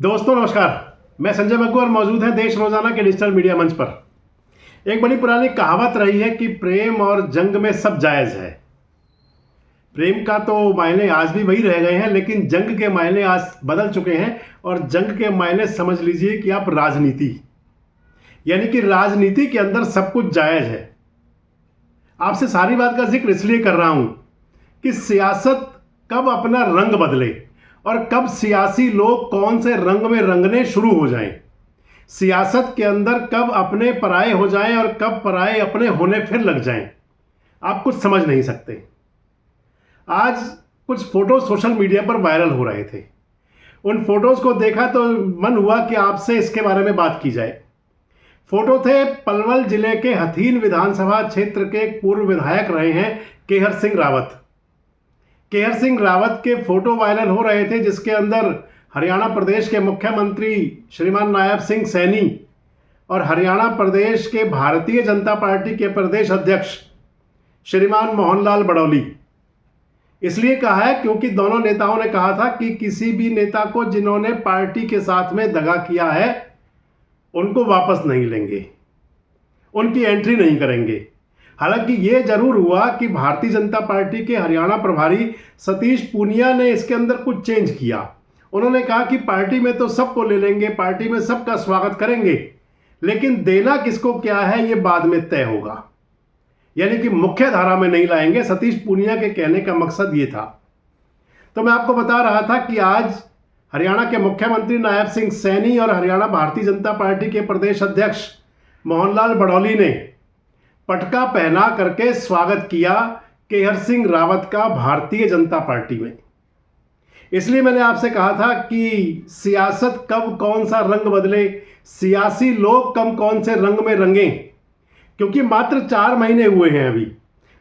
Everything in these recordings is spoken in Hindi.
दोस्तों नमस्कार, मैं संजय मग्गू और मौजूद है देश रोजाना के डिजिटल मीडिया मंच पर। एक बड़ी पुरानी कहावत रही है कि प्रेम और जंग में सब जायज है। प्रेम का तो मायने आज भी वही रह गए हैं, लेकिन जंग के मायने आज बदल चुके हैं। और जंग के मायने समझ लीजिए कि आप राजनीति, यानी कि राजनीति के अंदर सब कुछ जायज है। आपसे सारी बात का जिक्र इसलिए कर रहा हूं कि सियासत कब अपना रंग बदले और कब सियासी लोग कौन से रंग में रंगने शुरू हो जाएं। सियासत के अंदर कब अपने पराये हो जाएं और कब पराये अपने होने फिर लग जाएं, आप कुछ समझ नहीं सकते। आज कुछ फोटो सोशल मीडिया पर वायरल हो रहे थे। उन फोटोज को देखा तो मन हुआ कि आपसे इसके बारे में बात की जाए। फोटो थे पलवल जिले के हथीन विधानसभा क्षेत्र के पूर्व विधायक रहे हैं केहर सिंह रावत। केहर सिंह रावत के फोटो वायरल हो रहे थे, जिसके अंदर हरियाणा प्रदेश के मुख्यमंत्री श्रीमान नायब सिंह सैनी और हरियाणा प्रदेश के भारतीय जनता पार्टी के प्रदेश अध्यक्ष श्रीमान मोहनलाल बड़ौली। इसलिए कहा है क्योंकि दोनों नेताओं ने कहा था कि किसी भी नेता को जिन्होंने पार्टी के साथ में दगा किया है उनको वापस नहीं लेंगे, उनकी एंट्री नहीं करेंगे। हालांकि यह जरूर हुआ कि भारतीय जनता पार्टी के हरियाणा प्रभारी सतीश पूनिया ने इसके अंदर कुछ चेंज किया। उन्होंने कहा कि पार्टी में तो सबको ले लेंगे, पार्टी में सबका स्वागत करेंगे, लेकिन देना किसको क्या है यह बाद में तय होगा, यानी कि मुख्य धारा में नहीं लाएंगे। सतीश पूनिया के कहने का मकसद यह था। तो मैं आपको बता रहा था कि आज हरियाणा के मुख्यमंत्री नायब सिंह सैनी और हरियाणा भारतीय जनता पार्टी के प्रदेश अध्यक्ष मोहनलाल बड़ौली ने पटका पहना करके स्वागत किया केहर सिंह रावत का भारतीय जनता पार्टी में। इसलिए मैंने आपसे कहा था कि सियासत कब कौन सा रंग बदले, सियासी लोग कब कौन से रंग में रंगे, क्योंकि मात्र 4 महीने हुए हैं अभी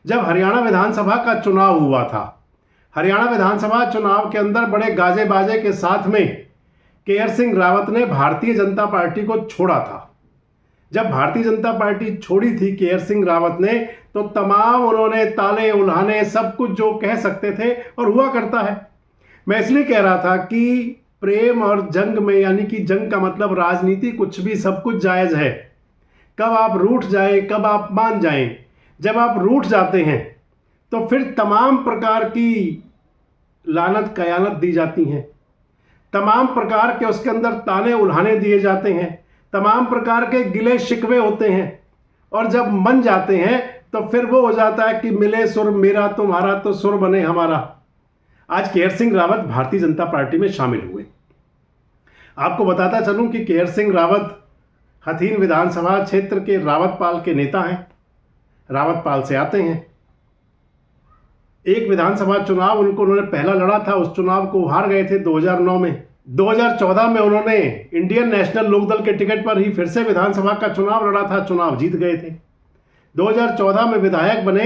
जब हरियाणा विधानसभा का चुनाव हुआ था। हरियाणा विधानसभा चुनाव के अंदर बड़े गाजे बाजे के साथ में केहर सिंह रावत ने भारतीय जनता पार्टी को छोड़ा था। जब भारतीय जनता पार्टी छोड़ी थी केहर सिंह रावत ने, तो तमाम उन्होंने ताले उल्हाने सब कुछ जो कह सकते थे और हुआ करता है। मैं इसलिए कह रहा था कि प्रेम और जंग में, यानी कि जंग का मतलब राजनीति, कुछ भी सब कुछ जायज है। कब आप रूठ जाएं, कब आप मान जाएं। जब आप रूठ जाते हैं तो फिर तमाम प्रकार की लानत कयानत दी जाती हैं, तमाम प्रकार के उसके अंदर ताने उल्हाने दिए जाते हैं, तमाम प्रकार के गिले शिकवे होते हैं। और जब मन जाते हैं तो फिर वो हो जाता है कि मिले सुर मेरा तुम्हारा तो सुर बने हमारा। आज केहर सिंह रावत भारतीय जनता पार्टी में शामिल हुए। आपको बताता चलूं कि केहर सिंह रावत हथीन विधानसभा क्षेत्र के रावतपाल के नेता हैं, रावतपाल से आते हैं। एक विधानसभा चुनाव उन्होंने पहला लड़ा था, उस चुनाव को हार गए थे 2009 में। 2014 में उन्होंने इंडियन नेशनल लोकदल के टिकट पर ही फिर से विधानसभा का चुनाव लड़ा था, चुनाव जीत गए थे। 2014 में विधायक बने,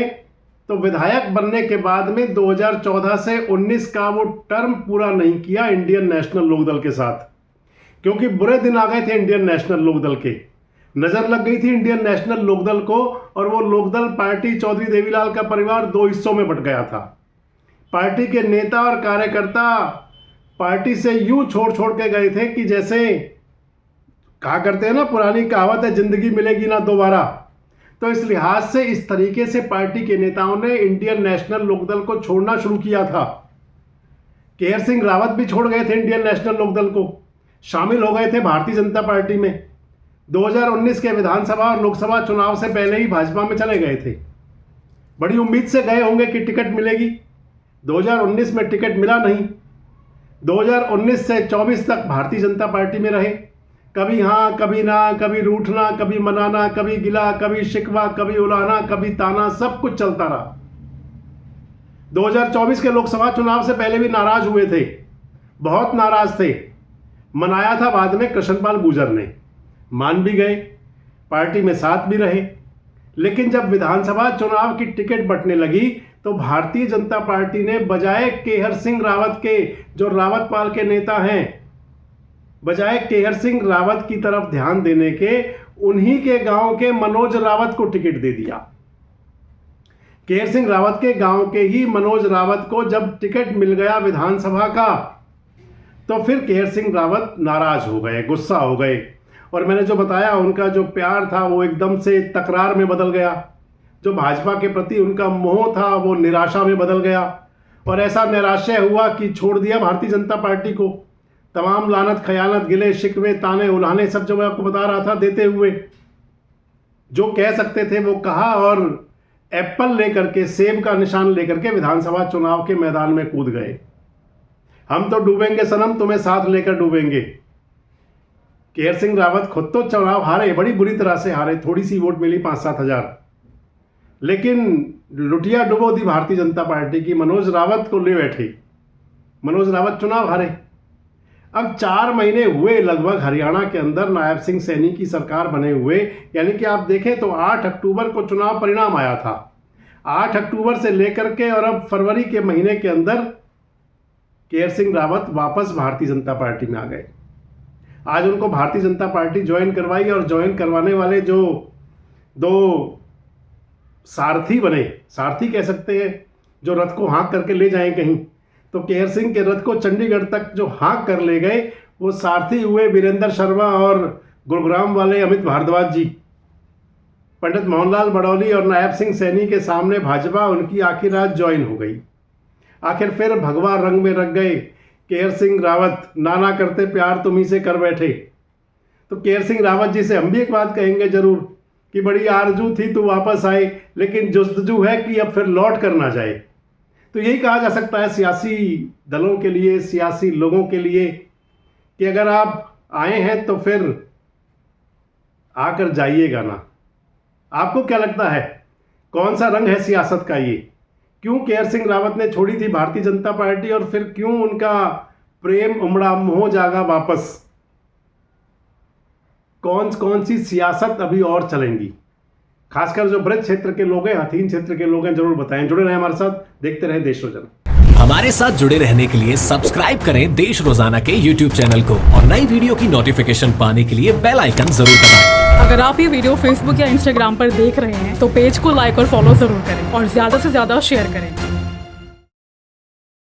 तो विधायक बनने के बाद में 2014 से 19 का वो टर्म पूरा नहीं किया इंडियन नेशनल लोकदल के साथ, क्योंकि बुरे दिन आ गए थे इंडियन नेशनल लोकदल के। नजर लग गई थी इंडियन नेशनल लोकदल को, और वो लोकदल पार्टी चौधरी देवीलाल का परिवार 2 हिस्सों में बंट गया था। पार्टी के नेता और कार्यकर्ता पार्टी से यूं छोड़ छोड़ के गए थे कि जैसे कहा करते हैं ना, पुरानी कहावत है, जिंदगी मिलेगी ना दोबारा। तो इस लिहाज से इस तरीके से पार्टी के नेताओं ने इंडियन नेशनल लोकदल को छोड़ना शुरू किया था। केहर सिंह रावत भी छोड़ गए थे इंडियन नेशनल लोकदल को, शामिल हो गए थे भारतीय जनता पार्टी में। 2019 के विधानसभा और लोकसभा चुनाव से पहले ही भाजपा में चले गए थे। बड़ी उम्मीद से गए होंगे कि टिकट मिलेगी। 2019 में टिकट मिला नहीं। 2019 से 24 तक भारतीय जनता पार्टी में रहे। कभी हाँ कभी ना, कभी रूठना, कभी मनाना, कभी गिला, कभी शिकवा, कभी उलाहना, कभी ताना, सब कुछ चलता रहा। 2024 के लोकसभा चुनाव से पहले भी नाराज हुए थे, बहुत नाराज थे। मनाया था बाद में कृष्णपाल गुर्जर ने, मान भी गए, पार्टी में साथ भी रहे। लेकिन जब विधानसभा चुनाव की टिकट बंटने लगी तो भारतीय जनता पार्टी ने बजाय केहर सिंह रावत के, जो रावतपाल के नेता हैं, बजाय केहर सिंह रावत की तरफ ध्यान देने के, उन्हीं के गांव के मनोज रावत को टिकट दे दिया। केहर सिंह रावत के गांव के ही मनोज रावत को जब टिकट मिल गया विधानसभा का, तो फिर केहर सिंह रावत नाराज हो गए, गुस्सा हो गए, और मैंने जो बताया उनका जो प्यार था वो एकदम से तकरार में बदल गया। जो भाजपा के प्रति उनका मोह था वो निराशा में बदल गया, और ऐसा निराशय हुआ कि छोड़ दिया भारतीय जनता पार्टी को। तमाम लानत खयानत, गिले शिकवे, ताने उल्हाने सब जो मैं आपको बता रहा था देते हुए, जो कह सकते थे वो कहा, और एप्पल लेकर के, सेब का निशान लेकर के विधानसभा चुनाव के मैदान में कूद गए। हम तो डूबेंगे सनम, तुम्हें साथ लेकर डूबेंगे। केहर सिंह रावत खुद तो चुनाव हारे, बड़ी बुरी तरह से हारे, थोड़ी सी वोट मिली 5-7 हजार, लेकिन लुटिया डुबो दी भारतीय जनता पार्टी की। मनोज रावत को ले बैठे, मनोज रावत चुनाव हारे। अब 4 महीने हुए लगभग हरियाणा के अंदर नायब सिंह सैनी की सरकार बने हुए, यानी कि आप देखें तो 8 अक्टूबर को चुनाव परिणाम आया था। 8 अक्टूबर से लेकर के और अब फरवरी के महीने के अंदर केहर सिंह रावत वापस भारतीय जनता पार्टी में आ गए। आज उनको भारतीय जनता पार्टी ज्वाइन करवाई, और ज्वाइन करवाने वाले जो 2 सारथी बने, सारथी कह सकते हैं, जो रथ को हाँक करके ले जाएं कहीं, तो केहर सिंह के रथ को चंडीगढ़ तक जो हाँक कर ले गए वो सारथी हुए वीरेंद्र शर्मा और गुरुग्राम वाले अमित भारद्वाज जी। पंडित मोहनलाल बड़ौली और नायब सिंह सैनी के सामने भाजपा उनकी आखिर रात ज्वाइन हो गई। आखिर फिर भगवा रंग में रख गए केहर सिंह रावत, नाना करते प्यार तुम्ही से कर बैठे। तो केहर सिंह रावत जी से हम भी एक बात कहेंगे जरूर कि बड़ी आरजू थी तू वापस आए, लेकिन जुस्तजू है कि अब फिर लौट कर ना जाए। तो यही कहा जा सकता है सियासी दलों के लिए, सियासी लोगों के लिए, कि अगर आप आए हैं तो फिर आकर जाइएगा ना। आपको क्या लगता है कौन सा रंग है सियासत का ये? क्यों केहर सिंह रावत ने छोड़ी थी भारतीय जनता पार्टी, और फिर क्यों उनका प्रेम उमड़ा, मोह जागा वापस? कौन सी सियासत अभी और चलेंगी? खासकर जो ब्रज क्षेत्र के लोग हैं, हथीन क्षेत्र के लोग हैं, जरूर बताएं। जुड़े रहें हमारे साथ, देखते रहें देश रोजाना। हमारे साथ जुड़े रहने के लिए सब्सक्राइब करें देश रोजाना के YouTube चैनल को, और नई वीडियो की नोटिफिकेशन पाने के लिए बेल आइकन जरूर दबाएं। अगर आप ये वीडियो Facebook या Instagram पर देख रहे हैं तो पेज को लाइक और फॉलो जरूर करें, और ज्यादा से ज्यादा शेयर करें।